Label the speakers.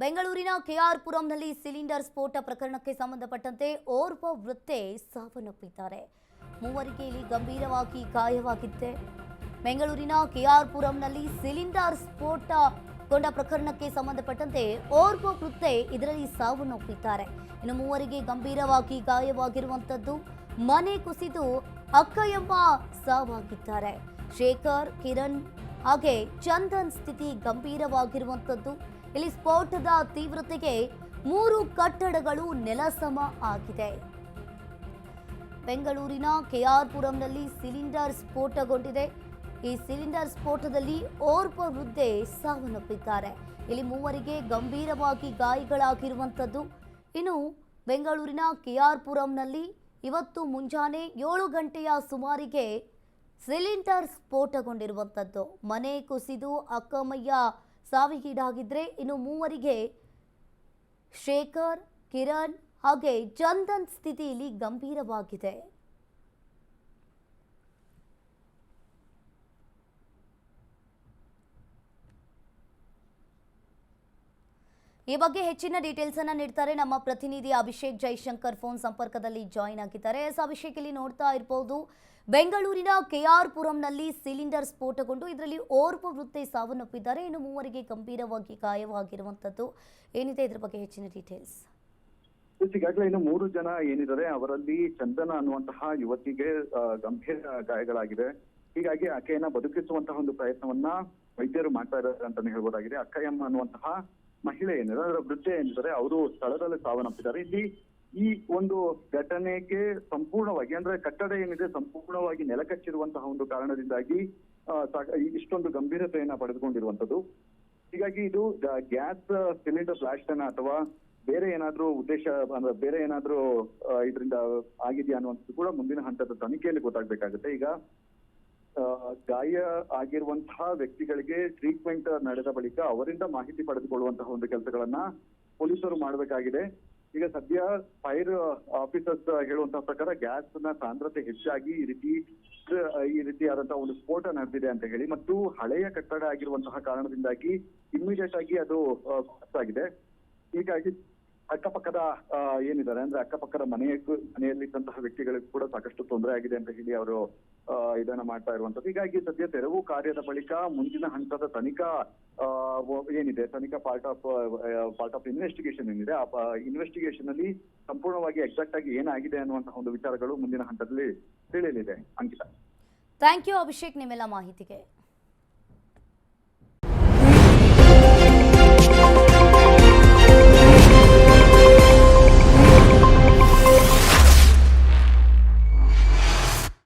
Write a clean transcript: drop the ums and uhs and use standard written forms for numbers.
Speaker 1: ಬೆಂಗಳೂರಿನ K R ಪುರಂನಲ್ಲಿ cylinder ಸ್ಫೋಟ ಪ್ರಕರಣಕ್ಕೆ ಸಂಬಂಧಪಟ್ಟಂತೆ ಓರ್ವ ವೃದ್ಧೆ ಸಾವನ್ನಪ್ಪಿದ್ದಾರೆ. ಮೂವರಿಗೆ ಇಲ್ಲಿ ಗಂಭೀರವಾಗಿ ಗಾಯವಾಗಿತ್ತು. ಬೆಂಗಳೂರಿನ ಕೆಆರ್ ಪುರಂನಲ್ಲಿ ಸಿಲಿಂಡರ್ ಸ್ಫೋಟಗೊಂಡ ಪ್ರಕರಣಕ್ಕೆ ಸಂಬಂಧಪಟ್ಟಂತೆ ಓರ್ವ ವೃದ್ಧೆ ಇದರಲ್ಲಿ ಸಾವನ್ನಪ್ಪಿದ್ದಾರೆ. ಇನ್ನು ಮೂವರಿಗೆ ಗಂಭೀರವಾಗಿ ಗಾಯವಾಗಿರುವಂತದ್ದು. ಮನೆ ಕುಸಿದು ಅಕ್ಕಯ್ಯಮ್ಮ ಸಾವಾಗಿದ್ದಾರೆ. ಶೇಖರ್, ಕಿರಣ್ ಹಾಗೆ ಚಂದನ್ ಸ್ಥಿತಿ ಗಂಭೀರವಾಗಿರುವಂತದ್ದು. ಇಲ್ಲಿ ಸ್ಫೋಟದ ತೀವ್ರತೆಗೆ 3 ಕಟ್ಟಡಗಳು ನೆಲಸಮ ಆಗಿದೆ. ಬೆಂಗಳೂರಿನ ಕೆಆರ್ ಪುರಂನಲ್ಲಿ ಸಿಲಿಂಡರ್ ಸ್ಫೋಟಗೊಂಡಿದೆ. ಈ ಸಿಲಿಂಡರ್ ಸ್ಫೋಟದಲ್ಲಿ ಓರ್ವ ವೃದ್ಧೆ ಸಾವನ್ನಪ್ಪಿದ್ದಾರೆ. ಇಲ್ಲಿ ಮೂವರಿಗೆ ಗಂಭೀರವಾಗಿ ಗಾಯಗಳಾಗಿರುವಂತದ್ದು. ಇನ್ನು ಬೆಂಗಳೂರಿನ ಕೆಆರ್ ಪುರಂನಲ್ಲಿ ಇವತ್ತು ಮುಂಜಾನೆ 7 ಗಂಟೆಯ ಸುಮಾರಿಗೆ ಸಿಲಿಂಡರ್ ಸ್ಫೋಟಗೊಂಡಿರುವಂತದ್ದು. ಮನೆ ಕುಸಿದು ಅಕ್ಕಮಯ್ಯ ಸಾವಿಗೀಡಾಗಿದ್ರೆ ಇನ್ನು ಮೂವರಿಗೆ ಶೇಖರ್, ಕಿರಣ್ ಹಾಗೆ ಚಂದನ್ ಸ್ಥಿತಿಯಲ್ಲಿ ಗಂಭೀರವಾಗಿದೆ. ಈ ಬಗ್ಗೆ ಹೆಚ್ಚಿನ ಡೀಟೇಲ್ಸ್ ಅನ್ನ ನೀಡ್ತಾರೆ ನಮ್ಮ ಪ್ರತಿನಿಧಿ ಅಭಿಷೇಕ್ ಜೈಶಂಕರ್. ಫೋನ್ ಸಂಪರ್ಕದಲ್ಲಿ ಜಾಯಿನ್ ಆಗಿದ್ದಾರೆ. ಅಭಿಷೇಕ್, ಇಲ್ಲಿ ನೋಡ್ತಾ ಇರಬಹುದು, ಬೆಂಗಳೂರಿನ ಕೆಆರ್ ಪುರಂನಲ್ಲಿ ಸಿಲಿಂಡರ್ ಸ್ಫೋಟಗೊಂಡು ಇದರಲ್ಲಿ ಓರ್ವ ವೃದ್ಧೆ ಸಾವನ್ನಪ್ಪಿದ್ದಾರೆ. ಇನ್ನು ಮೂವರಿಗೆ ಗಂಭೀರವಾಗಿ ಗಾಯವಾಗಿರುವಂತದ್ದು. ಏನಿದೆ ಇದರ ಬಗ್ಗೆ ಹೆಚ್ಚಿನ ಡೀಟೇಲ್ಸ್?
Speaker 2: ಈಗಾಗಲೇ ಇನ್ನು 3 ಜನ ಏನಿದ್ದಾರೆ ಅವರಲ್ಲಿ ಚಂದನ ಅನ್ನುವಂತಹ ಯುವತಿಗೆ ಗಂಭೀರ ಗಾಯಗಳಾಗಿದೆ. ಹೀಗಾಗಿ ಆಕೆಯನ್ನ ಬದುಕಿಸುವಂತಹ ಒಂದು ಪ್ರಯತ್ನವನ್ನ ವೈದ್ಯರು ಮಾಡ್ತಾ ಇದ್ದಾರೆ ಅಂತಾನೆ ಹೇಳ್ಬೋದಾಗಿದೆ. ಅಕ್ಕಯ್ಯಮ್ಮ ಅನ್ನುವಂತಹ ಮಹಿಳೆ ಏನಿದೆ, ಅದರ ವೃದ್ಧೆ ಏನಿದ್ದಾರೆ, ಅವರು ಸ್ಥಳದಲ್ಲಿ ಸಾವನ್ನಪ್ಪಿದ್ದಾರೆ. ಇಲ್ಲಿ ಈ ಒಂದು ಘಟನೆಗೆ ಸಂಪೂರ್ಣವಾಗಿ ಅಂದ್ರೆ ಕಟ್ಟಡ ಏನಿದೆ ಸಂಪೂರ್ಣವಾಗಿ ನೆಲಕಚ್ಚಿರುವಂತಹ ಒಂದು ಕಾರಣದಿಂದಾಗಿ ಇಷ್ಟೊಂದು ಗಂಭೀರತೆಯನ್ನ ಪಡೆದುಕೊಂಡಿರುವಂತದ್ದು. ಹೀಗಾಗಿ ಇದು ಗ್ಯಾಸ್ ಸಿಲಿಂಡರ್ ಬ್ಲಾಸ್ಟ್ ಅನ್ನ ಅಥವಾ ಬೇರೆ ಏನಾದ್ರೂ ಉದ್ದೇಶ ಅಂದ್ರೆ ಬೇರೆ ಏನಾದ್ರೂ ಇದರಿಂದ ಆಗಿದೆಯಾ ಅನ್ನುವಂಥದ್ದು ಕೂಡ ಮುಂದಿನ ಹಂತದ ತನಿಖೆಯಲ್ಲಿ ಗೊತ್ತಾಗ್ಬೇಕಾಗುತ್ತೆ. ಈಗ ಗಾಯ ಆಗಿರುವಂತಹ ವ್ಯಕ್ತಿಗಳಿಗೆ ಟ್ರೀಟ್ಮೆಂಟ್ ನಡೆದ ಬಳಿಕ ಅವರಿಂದ ಮಾಹಿತಿ ಪಡೆದುಕೊಳ್ಳುವಂತಹ ಒಂದು ಕೆಲಸಗಳನ್ನ ಪೊಲೀಸರು ಮಾಡಬೇಕಾಗಿದೆ. ಈಗ ಸದ್ಯ ಫೈರ್ ಆಫೀಸರ್ಸ್ ಹೇಳುವಂತಹ ಪ್ರಕಾರ ಗ್ಯಾಸ್ ನ ಸಾಂದ್ರತೆ ಹೆಚ್ಚಾಗಿ ಈ ರೀತಿಯಾದಂತಹ ಒಂದು ಸ್ಫೋಟ ನಡೆದಿದೆ ಅಂತ ಹೇಳಿ, ಮತ್ತು ಹಳೆಯ ಕಟ್ಟಡ ಆಗಿರುವಂತಹ ಕಾರಣದಿಂದಾಗಿ ಇಮಿಡಿಯೇಟ್ ಆಗಿ ಅದು ಆಗಿದೆ. ಹೀಗಾಗಿ ಅಕ್ಕಪಕ್ಕದ ಏನಿದ್ದಾರೆ ಅಂದ್ರೆ ಅಕ್ಕಪಕ್ಕದ ಮನೆಯಲ್ಲಿದ್ದಂತಹ ವ್ಯಕ್ತಿಗಳಿಗೂ ಕೂಡ ಸಾಕಷ್ಟು ತೊಂದರೆ ಆಗಿದೆ ಅಂತ ಹೇಳಿ ಅವರು ಇದನ್ನ ಮಾಡ್ತಾ ಇರುವಂತದ್ದು. ಹೀಗಾಗಿ ಸದ್ಯ ತೆರವು ಕಾರ್ಯದ ಬಳಿಕ ಮುಂದಿನ ಹಂತದ ತನಿಖಾ ಏನಿದೆ, ತನಿಖಾ ಪಾರ್ಟ್ ಆಫ್ ಇನ್ವೆಸ್ಟಿಗೇಷನ್ ಏನಿದೆ, ಆ ಇನ್ವೆಸ್ಟಿಗೇಷನ್ ಅಲ್ಲಿ ಸಂಪೂರ್ಣವಾಗಿ ಎಕ್ಸಾಕ್ಟ್ ಆಗಿ ಏನಾಗಿದೆ ಅನ್ನುವಂತಹ ಒಂದು ವಿಚಾರಗಳು ಮುಂದಿನ ಹಂತದಲ್ಲಿ ತಿಳಿಯಲಿದೆ. ಅಂಕಿತಾ,
Speaker 1: ಥ್ಯಾಂಕ್ ಯು ಅಭಿಷೇಕ್ ನಿಮ್ಮೆಲ್ಲ ಮಾಹಿತಿಗೆ.